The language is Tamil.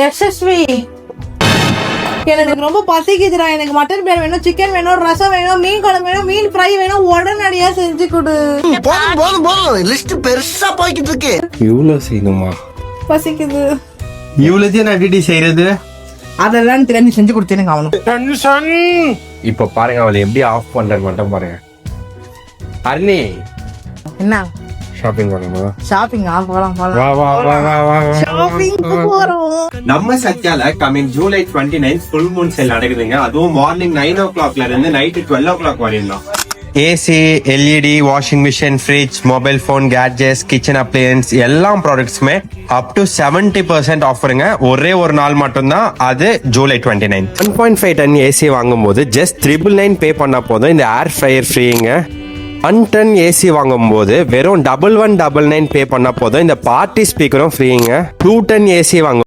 எஸ்எஸ்வி எனக்கு ரொம்ப பசிக்குதுடா. எனக்கு மட்டன் பிரியாணி வேணும், சிக்கன் வேணும், ரசம் வேணும், மீன் குழம்பு வேணும், மீன் ஃப்ரை வேணும். உடனடியா செஞ்சு கொடு. போதும் லிஸ்ட் பெருசா போய்கிட்டு இருக்கு. இவ்வளவு செய்யணுமா? பசிக்குது. இவ்வளவுதான் நான் எப்படி செய்யறது? அதெல்லாம் தெரியாது, நீ செஞ்சு கொடுத்தேனுங்க அவனும். இப்ப பாருங்க அவளை எப்படி ஆஃப் பண்றேன்னு மட்டும் பாருங்க. அருணி என்ன ஷாப்பிங் பண்ணுமா? ஷாப்பிங் போலாம் வா வா வா வா வா வா. ஷாப்பிங் போறோம். நம்ம சத்யால coming July 29 full moon sale நடக்குதுங்க. அதுவும் மார்னிங் 9 o'clockல இருந்து நைட் 12 o'clock வரையும். AC, LED, washing machine, fridge, mobile phone, gadgets, kitchen appliances எல்லா ப்ராடக்ட்ஸுமே அப் டு 70% ஆஃபருங்க. ஒரே ஒரு நாள் மட்டும்தான், அது ஜூலை 29. 1.5 டன் ஏசி வாங்கும்போது ஜஸ்ட் 999 பே பண்ணா போதும் இந்த ஏர் ஃப்ரையர் ஃப்ரீங்க. 1 டன் ஏசி வாங்கும்போது வெறும் 1199 பே பண்ணா போதும் இந்த பார்ட்டி ஸ்பீக்கரும் ஃப்ரீங்க. 2 டன் ஏசி வாங்க